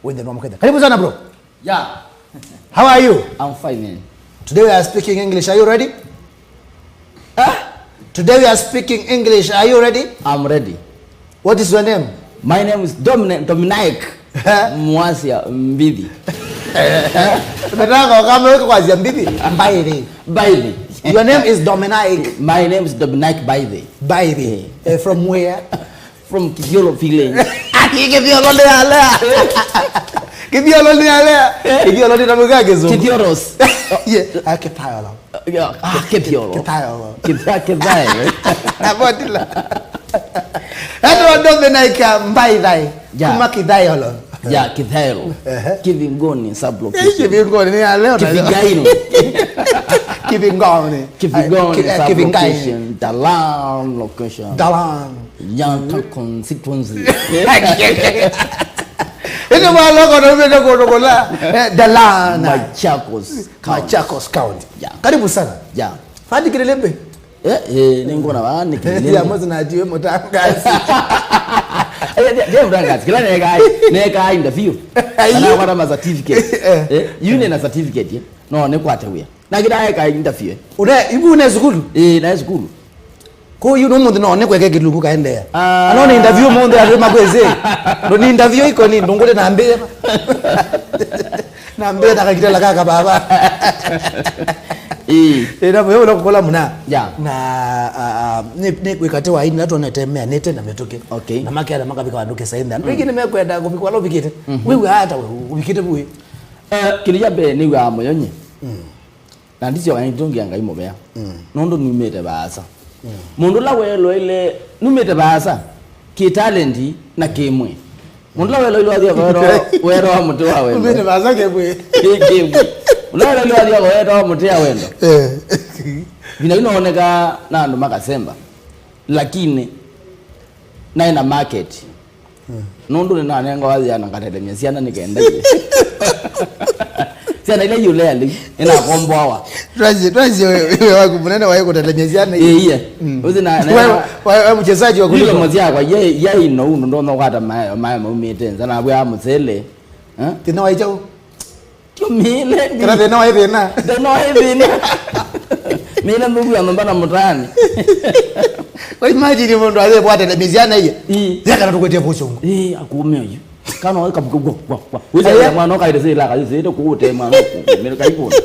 with the normal Kenya. Karibu sana bro. Yeah. How are you? I'm fine, man. Today we are speaking English. Are you ready? Today we are speaking English. Are you ready? I'm ready. What is your name? My name is Dominic Vuusya Mbidi. Baidi. Your name is Dominic. My name is Dominic Baidi. Baidi. From where? From Kitioro village. Kitioros. Yeah. Kitioro. Dominic Baidi. Kuma Kidayolo. Yeah, Kidayolo. Kivingoni sublocation. Kivingoni ni leo. Kivingoni sublocation. Dalan location. Dalan. Young constituency. Ito ba loko na umeka kodokola Dalan. Machakos County. Yeah. Karibu sana. Yeah. Fadi KILILIMBI. Ningo na wani KILILIMBI. Ya mwazi na ajiwe mutangasi. Kila nega interview. Ana wala ma certificate. Yune na certificate. No ne kwate we. Na gida ka interview. Ibu ne skulu? Na skulu. Ko yuno mundu no ne kweke kiluku kaende ya. Anone interview mundu ya makweze. Ndo ni interview iko ni ndongole na mbele. Na mbele nakakitela kaka baba. Ina mwe ulokola muna. Yeah. Na ne kwekate wa ini nato netemea nete na metoke. Okay. Na makala makabika wanduke sainda. Wiki nimekwenda kubikwa lo bikite. Wewe hata ubikite buwe. KILILIMBI ni wa moyonye. Na ndisi wa ndongi anga imobea. Nondo numete baasa. Mundu la welo ile numete baasa. Ki talenti na kimwe. Mundu la welo ile wadia wero wa mtu wa wendo. Numete baasa kemwe. Kimwe. Unaweza ile wadia wero wa mtu ya wendo. Vina inaoneka na ndo makasemba. Lakini na ina market. Nondo ni nani anga wadia nakatelemia siana nikaenda. Siana ile yule ali ina komboa. Trazi wewe wako mnene wae kutelemezana yeah. Uzi na wewe mchezaji wa kuliko mzia kwa yeye ndo kwata maya mumitenza na bwa muzele tina waijao tio mile kana tena wae na mile mbugu ya mbana mutani kwa imagine mundu ale bwa telemezana hiyo yakana tukwete pochongo akumeo hiyo kana waka bugwa uzi ya mwana kaide la kaide kuute mwana mile kaipona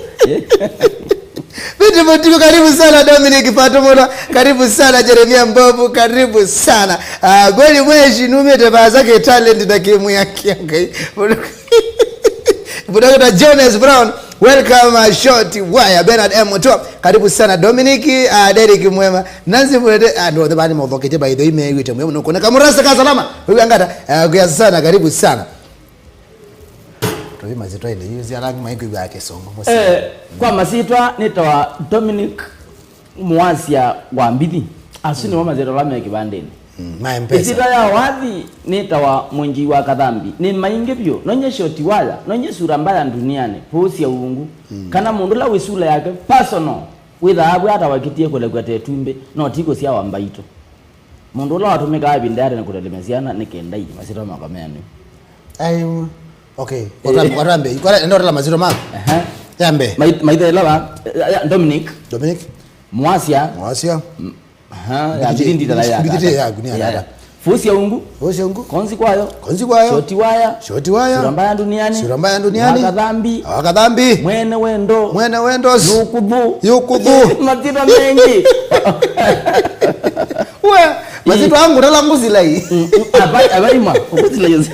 Vitu mtiko karibu sana Dominic Patomona, karibu sana Jeremia Mbovu, karibu sana. Goli mweshi numete bazake talent na kimu yake ngai. Budaga Jonas Brown, welcome Shorty Wire Bernard M Top. Karibu sana Dominic, Derek Mwema. Nanzi mwete ndo the bani mvokete by the email wite mwema nuko. Nakamurasa ka salama. Wewe angata kwa sana karibu sana. Toyi mazitwa ile yuzi alangi maiki yake songo mosi. Kwa masitwa nitawa Dominic Vuusya wa Mbidi. Asini mama zero la meki bandeni. Maempesa. Isita ya wadhi nitawa munji wa kadhambi. Ni mainge pyo nonye shoti wala nonye sura mbaya duniani Vuusya uungu. Kana mundu la wisula yake personal. Witha abu hata wakitie kule kwa tetumbe no tiko sia wa mbaito. Mundu la watumika abindare na kutelemesiana nikenda hii masitwa makameni. Okay. Warambe. Kwa ndio la maziro mako. Yambe. Maithe la Dominic Vuusya. Ya bidindi dala ya. Bidindi ya gunia dada. Vuusya uungu. Konzi kwayo. Shoti waya. Sura mbaya duniani. Wakadhambi. Mwene wendo. Yukudhu. Matira mengi. Wewe, mazito wangu ndala nguzila hii. Abaima, nguzila yote.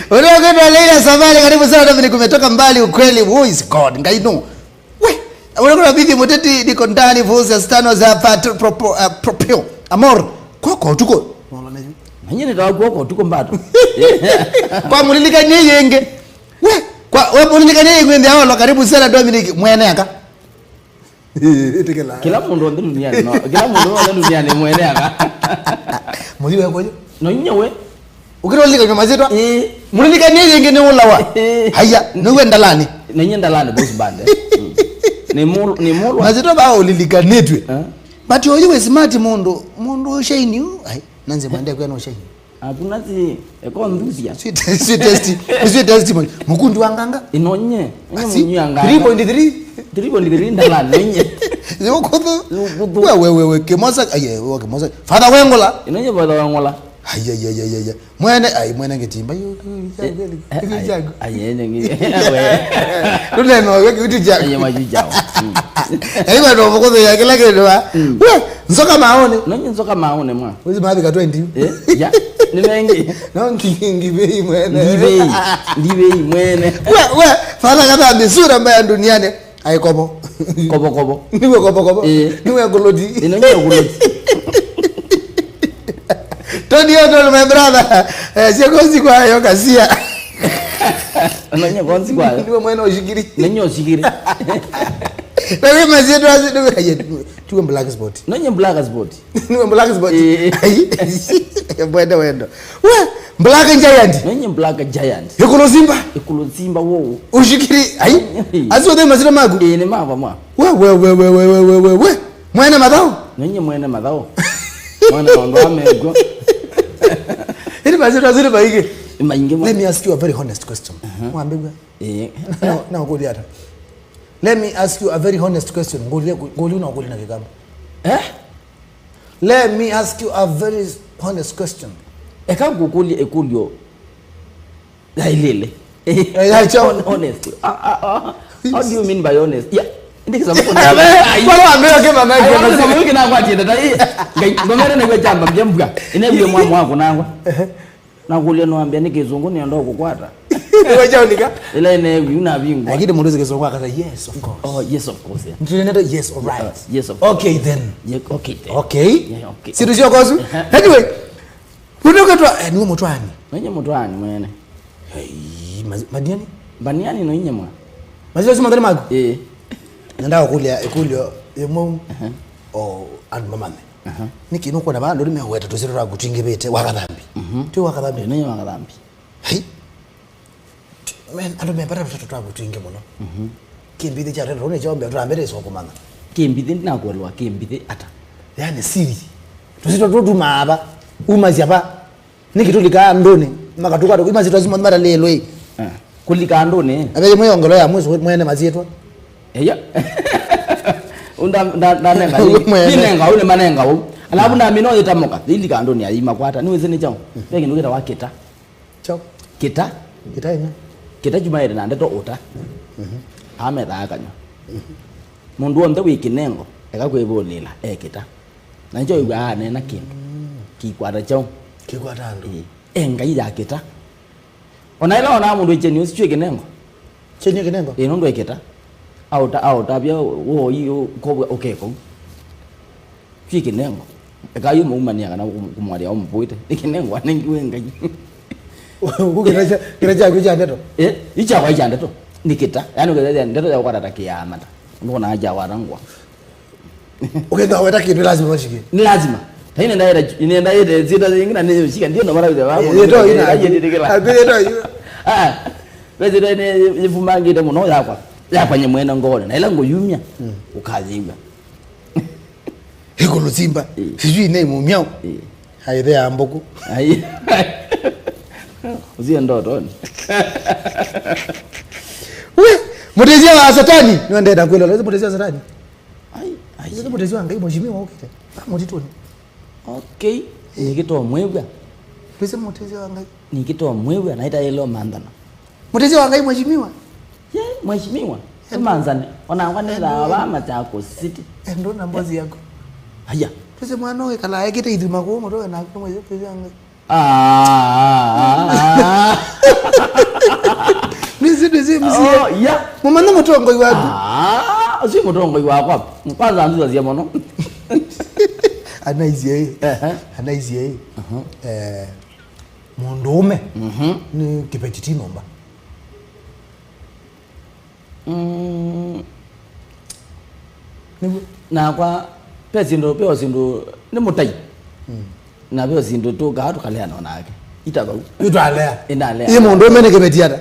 Unakwenda Leila Samali karibu sana Dominic kumetoka mbali ukweli who is God ngaino. Unakwenda bibi moteti niko ndani Vuusya stano za proprio amor koko tuko. Manyene tawa koko tuko mbato. Kwa mulilika nyeyenge. Wewe mulilika nyeyenge ndio hao karibu sana Dominic mwene aka. Kila mundu ndo duniani no. Kila mundu ndo duniani mwene aka. Muliwe kwaje? No nyewe. Ukirolika nyuma zetu mulilika nyeyenge ne ulawa. Haya, niwe ndalani. Nenye ndalani boss band. Ni mulu. Mazito ba ulilika netwe. But you smart mundu shine you. Ai, nanze mwende kwa no shine. Hakuna si Vuusya. Si testimony. Mukundu wanganga. Inonye. Munyu anganga. 3.3. 3.3 ndala nonye. Zikukudu. Wewe kemosa aye kemosa. Father wengola. Inonye father wengola. Ayayayaya. Mwene ngetimba yo. Aye ngi. We. Tuneno wekitu jago. Aye majujawo. Aiwa ndo mukozo ya kila kitu wa. We, nzoka maone. Nonye nzoka maone mwa. Wezi mabi ka 20. Ya. Nimengi. No ngibei mwene. Ngibei mwene. We, fala kata misura mbaya duniani. Ai kobo. Kobo. Niwe kobo. Niwe golodi. Inonye golodi. Tony Otto my brother. Sio kozi kwa yo kasia. Nonye kozi kwa. Niwe mwene oshigiri. Nonye oshigiri. Wewe mazito azidu kaje. Tuwe black spot. Nonye black spot. Niwe black spot. Bwenda wendo. We, black giant. Nonye black giant. Ekulo Simba wo. Ushikiri. Ai. Azo mazito magu. Ni mava mwa. We. Mwene madao. Nonye mwene madao. Mwana ndo amego. Ili mazito azidu baige. Mainge. Let me ask you a very honest question. Mwambegwa. Na ngoli hata. Let me ask you a very honest question. Ngoli na kigamba. Let me ask you a very honest question. Eka gukuli ekulyo. Lailele. Honest. How do you mean by honest? Yeah. Ndikisa mko na. Kwa ambaye kema magi. Kama wiki na kwati dai. Ngomere na kwamba mjembwa. Inebye mwa wako nangwa. Na kulia no ambia nikizungu ni ndo kukwata. Wewe unika. Ile ine una bingu. Lakini munduze kizungu akata yes of course. Oh yes of course. Ndio yes all right. Yes of course. Okay then. Yeah, okay then. Okay. Yeah, okay. Sio kozu. Anyway. Undoka tu ni mutwani. Wenye mutwani mwene. Hey, madiani? Baniani no nyemwa. Mazio sima ndani magu? Nenda kulia ekulyo yemo. And mamame. Nikino kwa nabando ndo nimeweta tuzira kutinge bete wakadhambi. Tu wakadhambi nenye wakadhambi. Hey. Men ando mepata mtoto wangu tuinge muno. Kimbidhi cha rero ne chombe turambere so kumanga. Kimbidhi na kwelwa kimbidhi ata. Yani siri. Tuzito tutuma aba. Umazi aba. Nikitulika ndoni makatuka to imazi twazima mara lelo yi. Kulika ndoni. Abele moyongolo ya mwezi mwene mazitwa. Eya. Unda nenga ni nenga ule manenga u. Alafu na mino itamoka. Ili ka ndoni ayima kwata. Niweze ni chao. Peke nuketa waketa. Chao. Kita ina. Kita jumaire na ndeto ota. Ame da kanyo. Mundu onde wikinengo ekakwebolila ekita. Na njo iwa ne na kindu. Kikwata chao. Kikwata ndo. Engai ya kita. Onaila ona mundu cheni usichwe kinengo. Chenye kinengo. Inondo ekita. Auta bia wo yo ko okeko. Chwe kinengo. Ekayu mumania kana kumwalia ompoite. Ikinengo anengiwe ngai. Kiraja kuja ndeto. Icha kwa janda to. Nikita. Yaani kwa ndeto ya kwata takiama. Mbona haja warangwa. Ukenda weta kitu lazima washike. Ni lazima. Taina nenda ile zita zingine ndio shika ndio mara ile wao. Ndio ina. Ndio hiyo. Bezi ile fumangi ndio muno yakwa. Yakwa nyemwena ngone. Na ila ngoyumya. Ukaziba. Eko Simba. Sijui name myao. Haide amboku. Ai. Uzia ndoto ni. We, mutezia wa satani. Niende na kwelo, lazima mutezia satani. Ai. Lazima mutezia ngai mheshimiwa ukite. Mutitoni. Okay. Nikitoa mwebwa. Pesa mutezia ngai. Nikitoa mwebwa naita yelo mandana. Mutezia ngai mheshimiwa. Mheshimiwa. Manzane. Ona wanela wama chako city. Ndo na mbozi yako. Haya. Pesa mwana wewe kala yake iduma ko moto na kwa mwezi pesa ngai. Mzee. Oh, yeah. Mumana motongo iwapi? Si motongo iwako hapo. Kwanza anza zia mono. Anaizie. Anaizie. Mundume. Ni kipetiti nomba. Na kwa pesi ndo peo sindo ni mutai. Na peo sindo to ga to kale ana nake. Itaba. Itwalea. Indalea. Ye mundume ne kipetiata.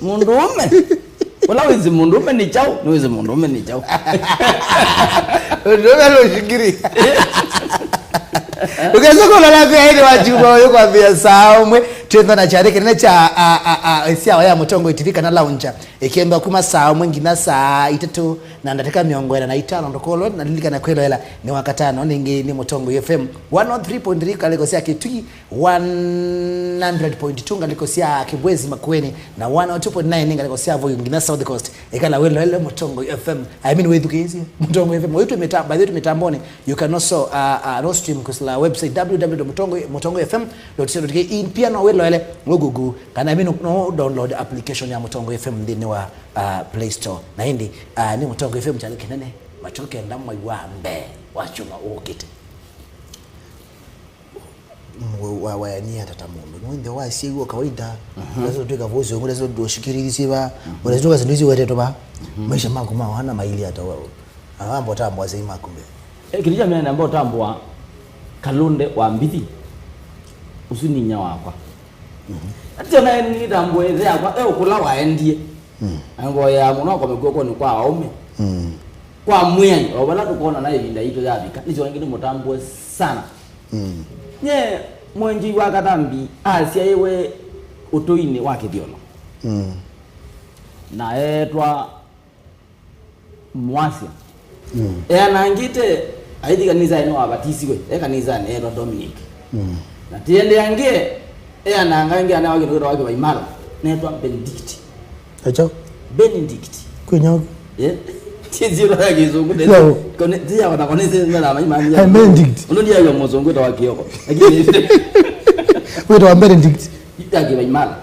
Mundume. Wala wizi mundume ni chao, ni wizi mundume ni chao. Ndio lo shikiri. Ukazoko la kwa ile wajuba yuko vya saumwe twenda na chareke ne cha sia waya mutongo itifika na launcher ikemba kuma saumwe ngina saa itatu na ndateka miongo na itano ndokolo na lilika na kwelo hela ni wakatano ningi ni mutongo FM 103.3 kaliko sia kitui 100.2 kaliko sia kibwezi makweni na 102.9 kaliko sia voyo ngina South Coast ikala welo hele mutongo FM I mean wedu kezi mutongo FM wetu by the way mitamboni you can also no stream kusla website www.mutongofm.co.ke in pia no welo hele ngogugu kana mimi no download application ya Mutongo FM ndini wa Play Store na hindi ni Mutongo FM chale kinene machoke ndamwe wambe wachuma ukite wa ni hata mundu mwinde wa sigo kawaida lazo tuka voice ngo lazo doshikirisi ba lazo tuka zindizi weteto ba maisha mangu ma hana maili hata wao ambo tambwa zima kumbe kilija mimi na ambao tambwa kalunde wa mbithi usuni nya wakwa ati na ni tambwa eze akwa ukula waendie ngo ya muno kwa migoko ni kwa aume kwa mwenye obala tukona na ibinda ito yabika nizo ngini mutambwa sana nye mwenji wa Kathambi asia yewe utoine wake biono na etwa Vuusya nangite aidi kanisa ino abatisiwe kanisa ne Dominic na tiende yange nangange ana wake ndo wake baimara netwa Benedict acho Benedict kunyo tiziro yake izungu de kone dia wana konese na maimani ya Benedict uno dia yo mozongo ta wake yoko lakini wewe ndo Benedict yake baimara